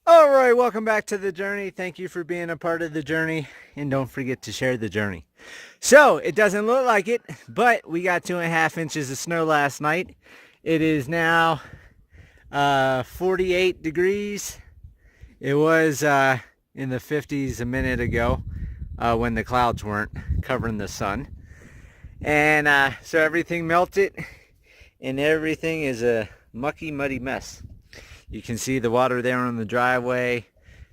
All right, welcome back to the journey. Thank you for being a part of the journey, and don't forget to share the journey. So it doesn't look like it, but we got 2.5 inches of snow last night. It is now 48 degrees. It was in the 50s a minute ago when the clouds weren't covering the sun. And so everything melted, and everything is a mucky, muddy mess. You can see the water there on the driveway,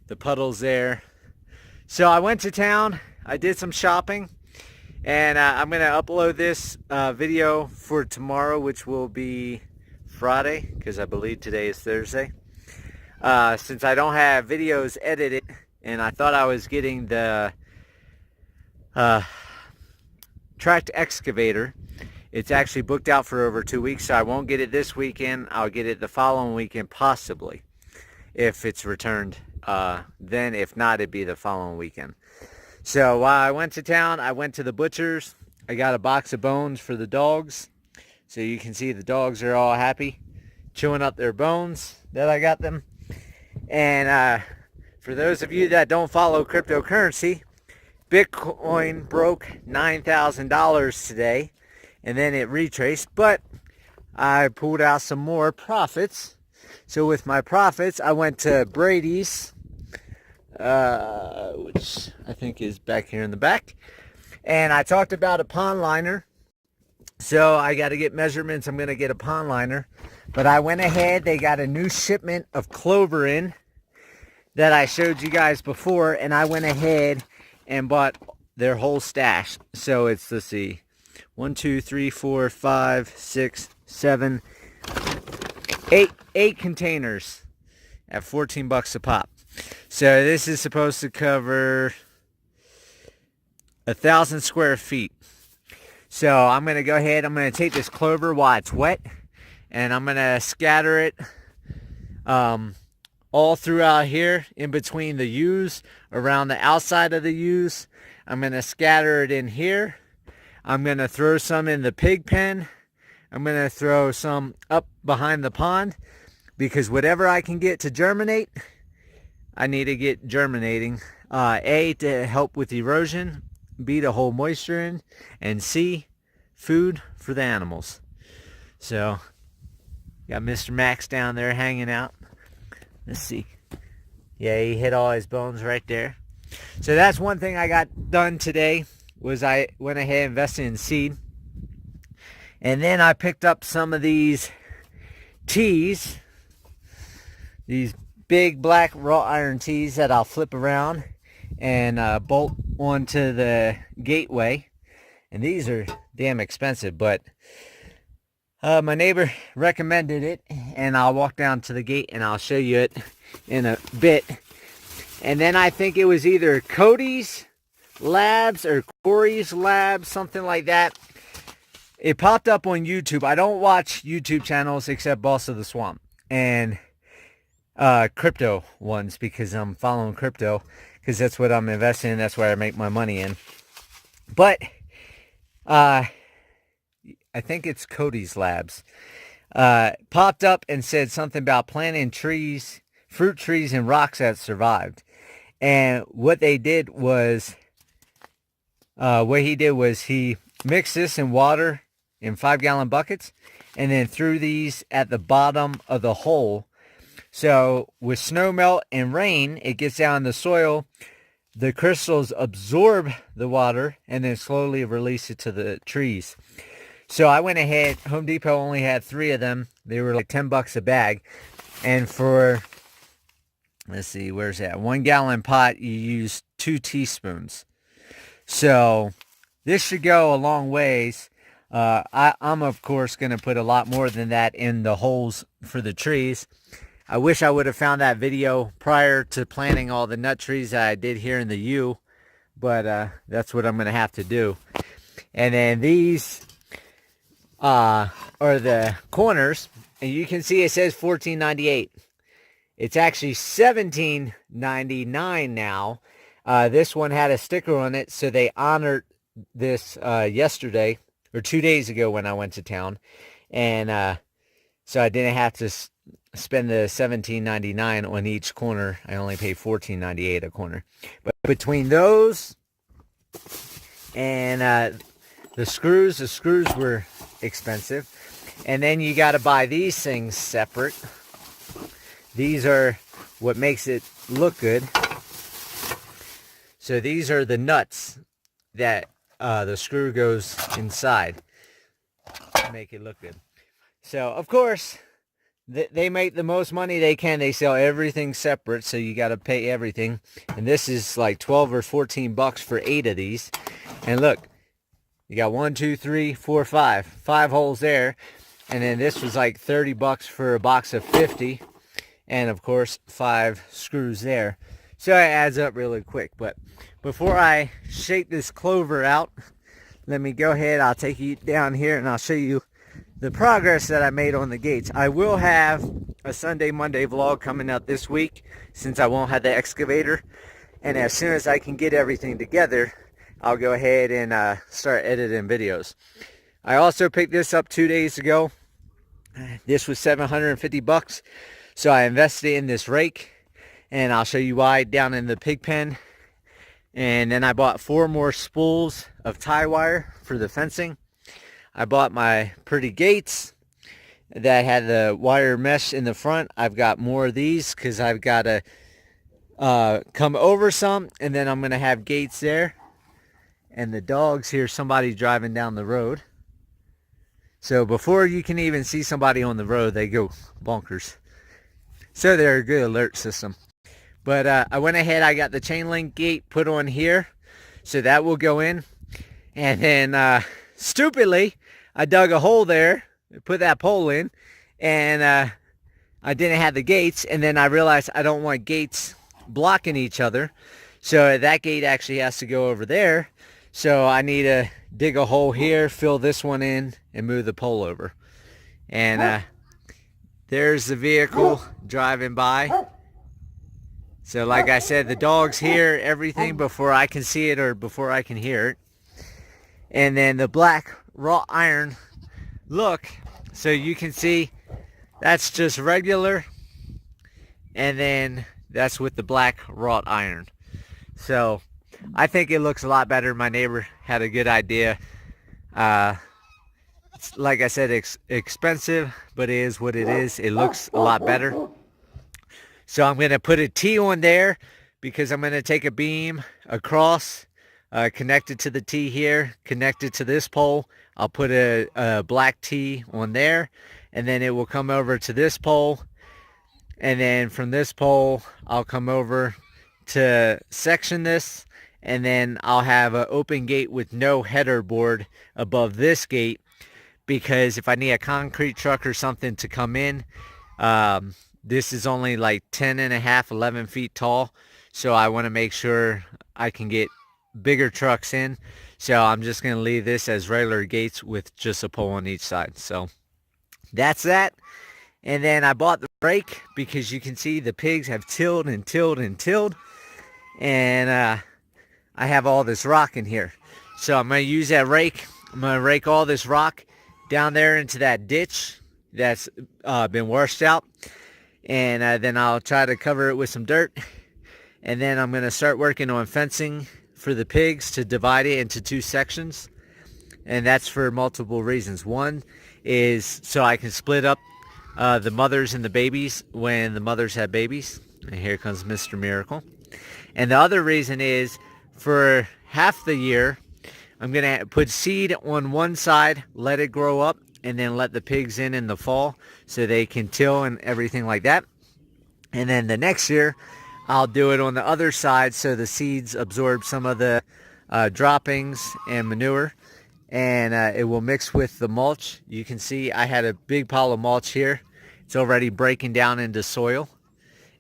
the puddles there. So I went to town, I did some shopping, and I'm going to upload this video for tomorrow, which will be Friday, because I believe today is Thursday. Since I don't have videos edited, and I thought I was getting the tracked excavator. It's actually booked out for over 2 weeks, so I won't get it this weekend. I'll get it the following weekend, possibly, if it's returned. Then, if not, it'd be the following weekend. So while I went to town, I went to the butcher's. I got a box of bones for the dogs. So you can see the dogs are all happy, chewing up their bones that I got them. And for those of you that don't follow cryptocurrency, Bitcoin broke $9,000 today. And then it retraced, but I pulled out some more profits. So with my profits, I went to Brady's, which I think is back here in the back. And I talked about a pond liner. So I got to get measurements. I'm going to get a pond liner. But I went ahead. They got a new shipment of clover in that I showed you guys before. And I went ahead and bought their whole stash. So it's, let's see. 1, 2, 3, 4, 5, 6, 7, 8 containers at $14 a pop. So this is supposed to cover 1,000 square feet. So I'm going to go ahead. I'm going to take this clover while it's wet, and I'm going to scatter it all throughout here in between the U's, around the outside of the U's. I'm going to scatter it in here. I'm going to throw some in the pig pen. I'm going to throw some up behind the pond, because whatever I can get to germinate, I need to get germinating. A, to help with erosion. B, to hold moisture in. And C, food for the animals. So, got Mr. Max down there hanging out. Let's see. Yeah, he hit all his bones right there. So that's one thing I got done today. Was I went ahead and invested in seed. And then I picked up some of these tees. These big black wrought iron tees that I'll flip around and bolt onto the gateway. And these are damn expensive, but my neighbor recommended it. And I'll walk down to the gate and I'll show you it in a bit. And then I think it was either Cody's Labs or Corey's Labs, something like that. It popped up on YouTube. I don't watch YouTube channels except Boss of the Swamp and crypto ones, because I'm following crypto, because that's what I'm investing in. That's where I make my money in. But I think it's Cody's Labs. Popped up and said something about planting trees, fruit trees, and rocks that survived. And what they did was, he mixed this in water in 5-gallon buckets and then threw these at the bottom of the hole. So with snow melt and rain, it gets down in the soil. The crystals absorb the water and then slowly release it to the trees. So I went ahead. Home Depot only had 3 of them. They were like $10 a bag. And for, let's see, where's that? 1-gallon pot, you use 2 teaspoons. So this should go a long ways. I'm, of course, going to put a lot more than that in the holes for the trees. I wish I would have found that video prior to planting all the nut trees that I did here in the U. But that's what I'm going to have to do. And then these are the corners. And you can see it says $14.98. It's actually $17.99 now. This one had a sticker on it, so they honored this yesterday or 2 days ago when I went to town, and so I didn't have to spend the $17.99 on each corner. I only pay $14.98 a corner. But between those and the screws were expensive. And then you got to buy these things separate. These are what makes it look good. So these are the nuts that the screw goes inside to make it look good. So, of course, they make the most money they can. They sell everything separate, so you got to pay everything. And this is like 12 or 14 bucks for 8 of these. And look, you got 1, 2, 3, 4, 5. 5 holes there. And then this was like 30 bucks for a box of 50. And, of course, 5 screws there. So it adds up really quick. But before I shake this clover out, let me go ahead. I'll take you down here and I'll show you the progress that I made on the gates. I will have a Sunday, Monday vlog coming out this week since I won't have the excavator. And as soon as I can get everything together, I'll go ahead and start editing videos. I also picked this up 2 days ago. This was 750 bucks. So I invested in this rake, and I'll show you why down in the pig pen. And then I bought 4 more spools of tie wire for the fencing. I bought my pretty gates that had the wire mesh in the front. I've got more of these because I've got to come over some, and then I'm going to have gates there. And the dogs hear somebody driving down the road. So before you can even see somebody on the road, they go bonkers. So they're a good alert system. But I went ahead, I got the chain link gate put on here. So that will go in. And then stupidly, I dug a hole there, put that pole in, and I didn't have the gates. And then I realized I don't want gates blocking each other. So that gate actually has to go over there. So I need to dig a hole here, fill this one in, and move the pole over. And there's the vehicle driving by. So like I said, the dogs hear everything before I can see it or before I can hear it. And then the black wrought iron look, so you can see that's just regular. And then that's with the black wrought iron. So I think it looks a lot better. My neighbor had a good idea. It's, like I said, expensive, but it is what it is. It looks a lot better. So I'm going to put a T on there because I'm going to take a beam across, connected to the T here, connected to this pole. I'll put a black T on there, and then it will come over to this pole. And then from this pole, I'll come over to section this, and then I'll have an open gate with no header board above this gate, because if I need a concrete truck or something to come in, this is only like 10 and a half, 11 feet tall. So I want to make sure I can get bigger trucks in. So I'm just going to leave this as regular gates with just a pole on each side. So that's that. And then I bought the rake because you can see the pigs have tilled and tilled and tilled. And I have all this rock in here. So I'm going to use that rake. I'm going to rake all this rock down there into that ditch that's been washed out. And then I'll try to cover it with some dirt. And then I'm going to start working on fencing for the pigs to divide it into 2 sections. And that's for multiple reasons. One is so I can split up the mothers and the babies when the mothers have babies. And here comes Mr. Miracle. And the other reason is for half the year, I'm going to put seed on one side, let it grow up, and then let the pigs in the fall so they can till and everything like that. And then the next year, I'll do it on the other side so the seeds absorb some of the droppings and manure. And it will mix with the mulch. You can see I had a big pile of mulch here. It's already breaking down into soil.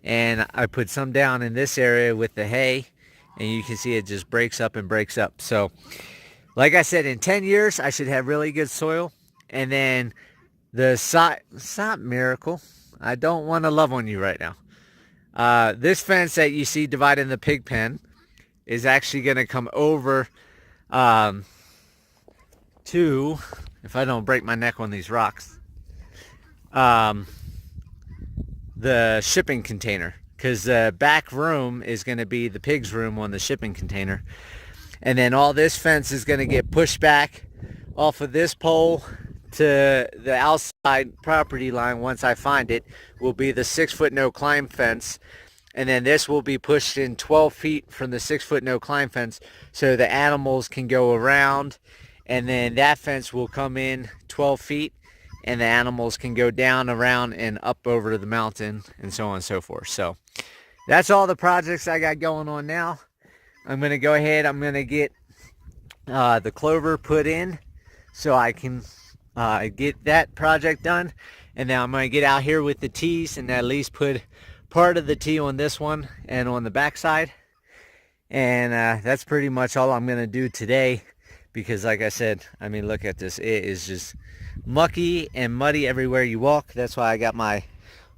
And I put some down in this area with the hay. And you can see it just breaks up and breaks up. So, like I said, in 10 years, I should have really good soil. And then the stop Miracle. I don't want to love on you right now. This fence that you see dividing the pig pen is actually going to come over to, if I don't break my neck on these rocks, the shipping container, because the back room is going to be the pig's room on the shipping container. And then all this fence is going to get pushed back off of this pole to the outside property line. Once I find it, will be the 6-foot no climb fence. And then this will be pushed in 12 feet from the 6-foot no climb fence, so the animals can go around. And then that fence will come in 12 feet, and the animals can go down, around, and up over the mountain, and so on and so forth. So that's all the projects I got going on now. I'm going to go ahead, I'm going to get the clover put in so I can get that project done. And then I'm going to get out here with the tees and at least put part of the tee on this one and on the back side. And that's pretty much all I'm going to do today, because like I said, I mean, look at this. It is just mucky and muddy everywhere you walk. That's why I got my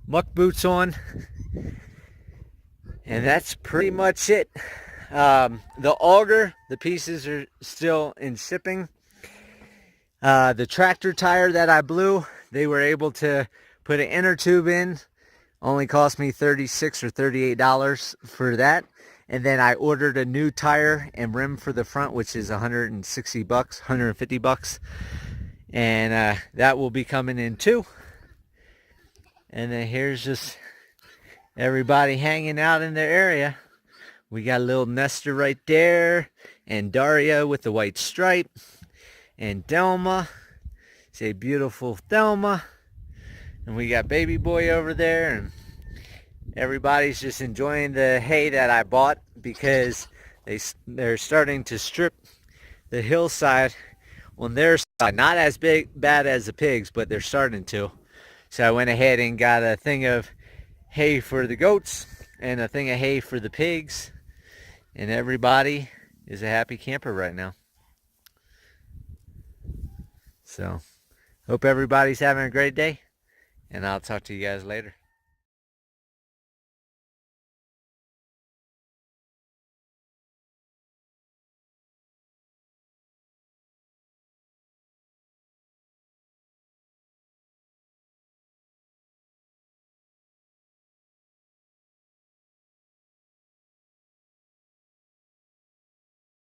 muck boots on. And that's pretty much it. The auger, the pieces are still in shipping. The tractor tire that I blew, they were able to put an inner tube in. Only cost me $36 or $38 for that. And then I ordered a new tire and rim for the front, which is $160, $150. And that will be coming in too. And then here's just everybody hanging out in their area. We got a little Nestor right there, and Daria with the white stripe, and Delma. It's a beautiful Delma. And we got baby boy over there, and everybody's just enjoying the hay that I bought, because they're starting to strip the hillside on their side. Not as bad as the pigs, but they're starting to. So I went ahead and got a thing of hay for the goats and a thing of hay for the pigs, and everybody is a happy camper right now. So hope everybody's having a great day, and I'll talk to you guys later.